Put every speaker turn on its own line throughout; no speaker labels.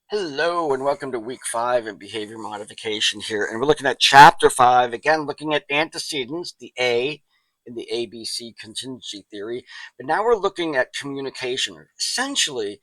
Hello and welcome to week 5 in behavior modification here. And we're looking at chapter 5, again, looking at antecedents, the A in the ABC contingency theory. But now we're looking at communication, or essentially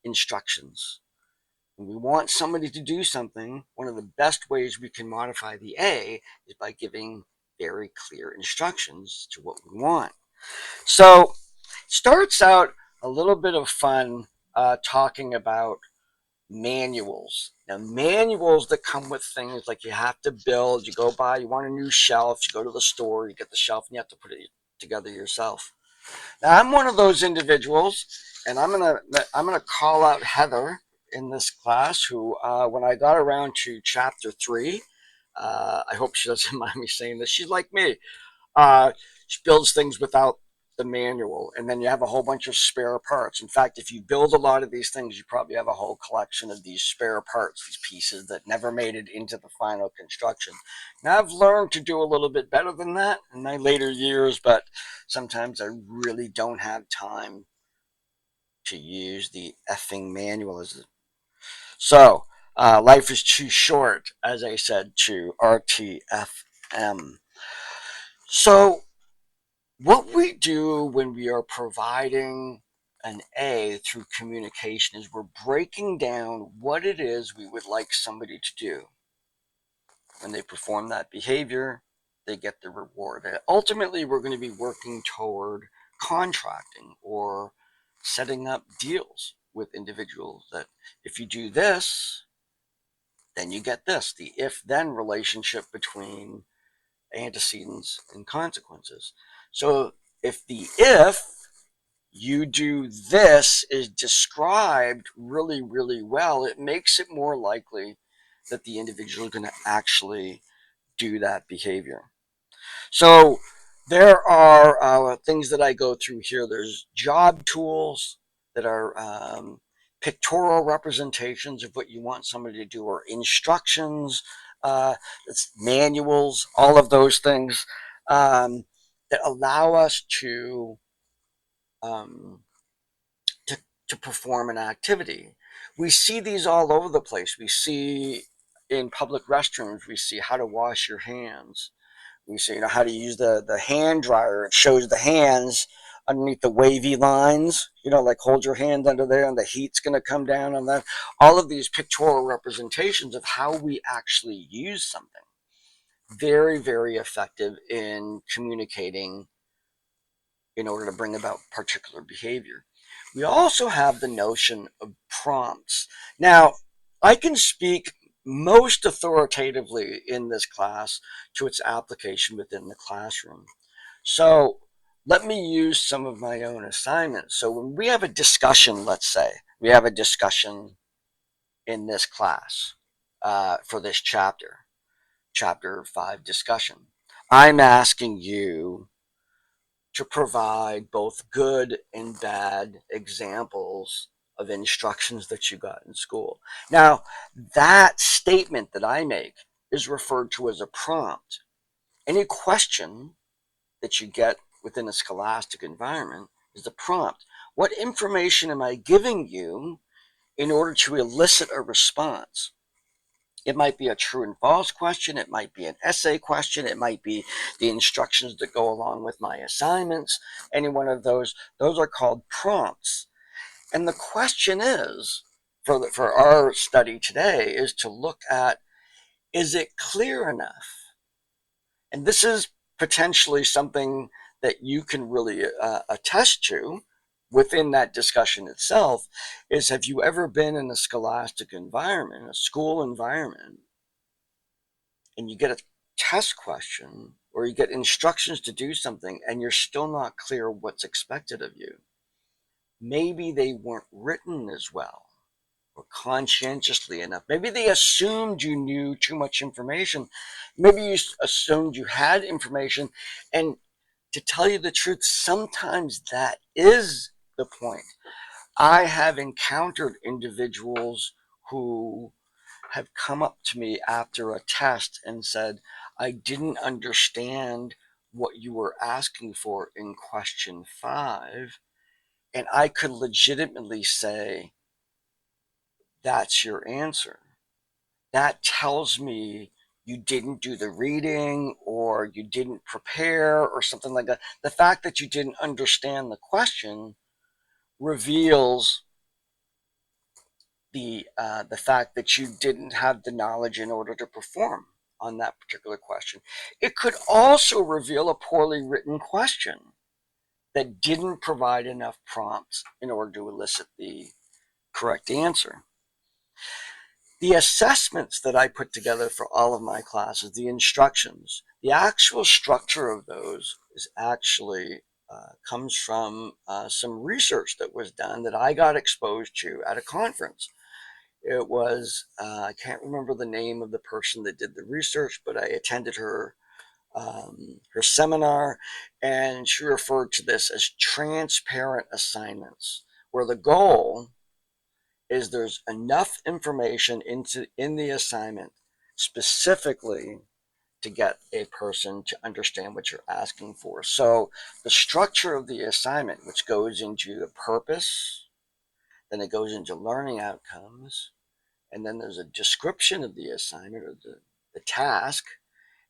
instructions. When we want somebody to do something, one of the best ways we can modify the A is by giving very clear instructions to what we want. So, starts out a little bit of fun talking about manuals. Now, manuals that come with things like you have to build, you go buy, you want a new shelf, you go to the store, you get the shelf, and you have to put it together yourself. Now, I'm one of those individuals, and I'm gonna call out Heather in this class, who, when I got around to chapter 3, I hope she doesn't mind me saying this, she's like me. uh, she builds things without the manual, and then you have a whole bunch of spare parts. In fact, if you build a lot of these things, you probably have a whole collection of these spare parts, these pieces that never made it into the final construction. Now, I've learned to do a little bit better than that in my later years, but sometimes I really don't have time to use the effing manual. So, life is too short, as I said, to RTFM. So, what we do when we are providing an A through communication is we're breaking down what it is we would like somebody to do. When they perform that behavior, they get the reward. And ultimately, we're going to be working toward contracting or setting up deals with individuals that if you do this, then you get this, the if then relationship between antecedents and consequences. So if you do this is described really, really well, it makes it more likely that the individual is going to actually do that behavior. So there are things that I go through here. There's job tools that are pictorial representations of what you want somebody to do, or instructions, it's manuals, all of those things um, that allow us um, to to perform an activity. We see these all over the place. We see in public restrooms. We see how to wash your hands. We see, how to use the hand dryer. It shows the hands underneath the wavy lines. Like hold your hand under there, and the heat's going to come down on that. All of these pictorial representations of how we actually use something. Very, very effective in communicating in order to bring about particular behavior. We also have the notion of prompts. Now, I can speak most authoritatively in this class to its application within the classroom. So let me use some of my own assignments. So when we have a discussion, let's say we have a discussion in this class for this chapter 5 discussion, I'm asking you to provide both good and bad examples of instructions that you got in school. Now, that statement that I make is referred to as a prompt. Any question that you get within a scholastic environment is a prompt. What information am I giving you in order to elicit a response? It might be a true and false question. It might be an essay question. It might be the instructions that go along with my assignments. Any one of those are called prompts. And the question is, for our study today, is to look at, is it clear enough? And this is potentially something that you can really attest to within that discussion itself, is have you ever been in a scholastic environment, a school environment, and you get a test question or you get instructions to do something and you're still not clear what's expected of you? Maybe they weren't written as well or conscientiously enough. Maybe they assumed you knew too much information. Maybe you assumed you had information. And to tell you the truth, sometimes that is the point. I have encountered individuals who have come up to me after a test and said, I didn't understand what you were asking for in question 5. And I could legitimately say, that's your answer. That tells me you didn't do the reading or you didn't prepare or something like that. The fact that you didn't understand the question reveals the fact that you didn't have the knowledge in order to perform on that particular question. It could also reveal a poorly written question that didn't provide enough prompts in order to elicit the correct answer. The assessments that I put together for all of my classes, the instructions, the actual structure of those is actually comes from some research that was done that I got exposed to at a conference. It was, I can't remember the name of the person that did the research, but I attended her seminar, and she referred to this as transparent assignments, where the goal is there's enough information in the assignment specifically to get a person to understand what you're asking for. So the structure of the assignment, which goes into the purpose, then it goes into learning outcomes, and then there's a description of the assignment or the task,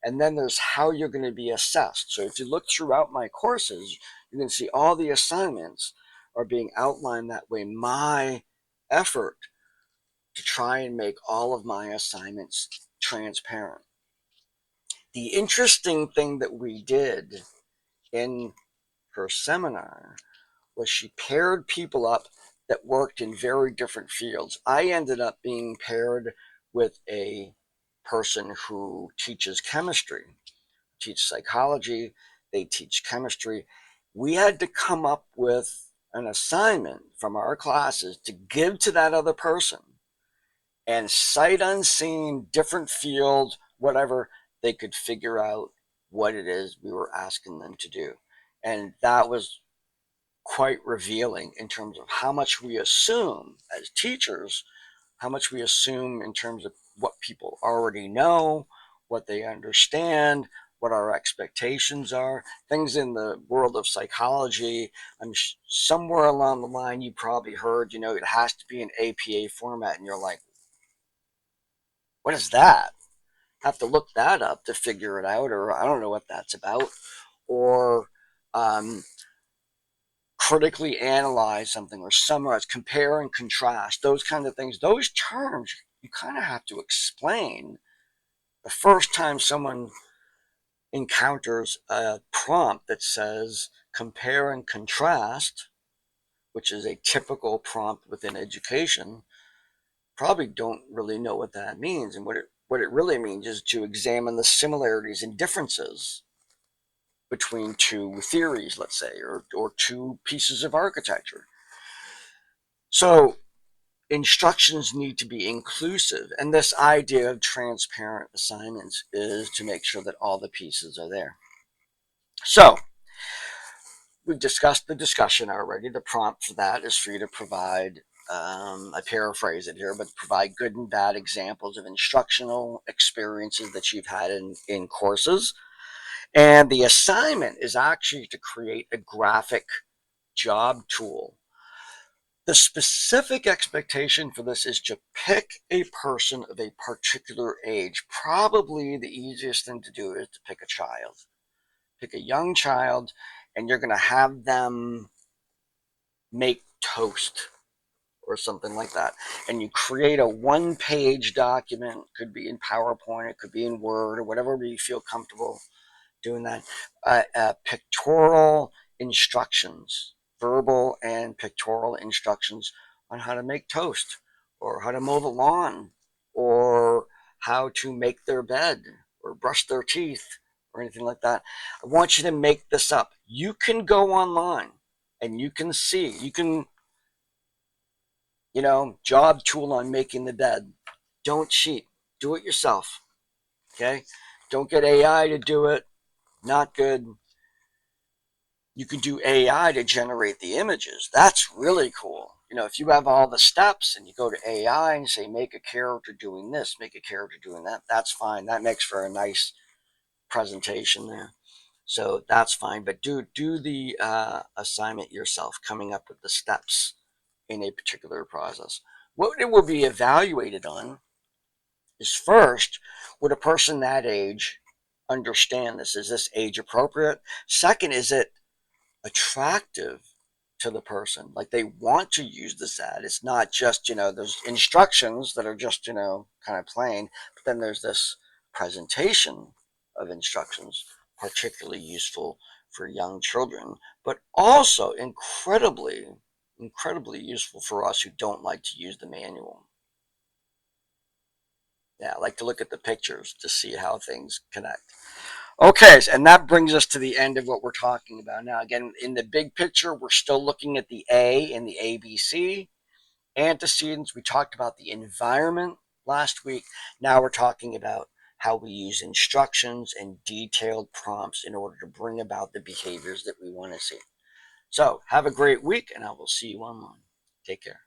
and then there's how you're going to be assessed. So if you look throughout my courses, you can see all the assignments are being outlined that way. My effort to try and make all of my assignments transparent. The interesting thing that we did in her seminar was she paired people up that worked in very different fields. I ended up being paired with a person who teaches chemistry, teach psychology, they teach chemistry. We had to come up with an assignment from our classes to give to that other person, and sight unseen, different field, whatever, they could figure out what it is we were asking them to do. And that was quite revealing in terms of how much we assume as teachers, how much we assume in terms of what people already know, what they understand, what our expectations are, things in the world of psychology. Somewhere along the line, you probably heard, it has to be an APA format, and you're like, what is that? Have to look that up to figure it out, or I don't know what that's about, or um, critically analyze something, or summarize, compare and contrast, those kind of things. Those terms you kind of have to explain the first time someone encounters a prompt that says compare and contrast, which is a typical prompt within education. Probably don't really know what that means, and what it really means is to examine the similarities and differences between two theories, let's say, or two pieces of architecture. So instructions need to be inclusive, and this idea of transparent assignments is to make sure that all the pieces are there. So we've discussed the discussion already. The prompt for that is for you to provide, I paraphrase it here, but provide good and bad examples of instructional experiences that you've had in courses. And the assignment is actually to create a graphic job tool. The specific expectation for this is to pick a person of a particular age. Probably the easiest thing to do is to pick a child. Pick a young child, and you're going to have them make toast or something like that. And you create a one-page document. It could be in PowerPoint, it could be in Word, or whatever you feel comfortable doing that. Pictorial instructions, verbal and pictorial instructions on how to make toast, or how to mow the lawn, or how to make their bed, or brush their teeth, or anything like that. I want you to make this up. You can go online and you can see, job tool on making the bed. Don't cheat. Do it yourself. Okay? Don't get AI to do it. Not good. You can do AI to generate the images. That's really cool. If you have all the steps and you go to AI and say, make a character doing this, make a character doing that, that's fine. That makes for a nice presentation there. So that's fine. But do the assignment yourself, coming up with the steps in a particular process. What it will be evaluated on is first, would a person that age understand this? Is this age appropriate? Second, is it attractive to the person? Like they want to use this ad. It's not just, there's instructions that are just, kind of plain, but then there's this presentation of instructions, particularly useful for young children, but also incredibly useful for us who don't like to use the manual. Yeah, I like to look at the pictures to see how things connect. Okay, and that brings us to the end of what we're talking about now. Again, in the big picture, we're still looking at the A in the ABC. Antecedents, we talked about the environment last week. Now we're talking about how we use instructions and detailed prompts in order to bring about the behaviors that we want to see. So have a great week, and I will see you online. Take care.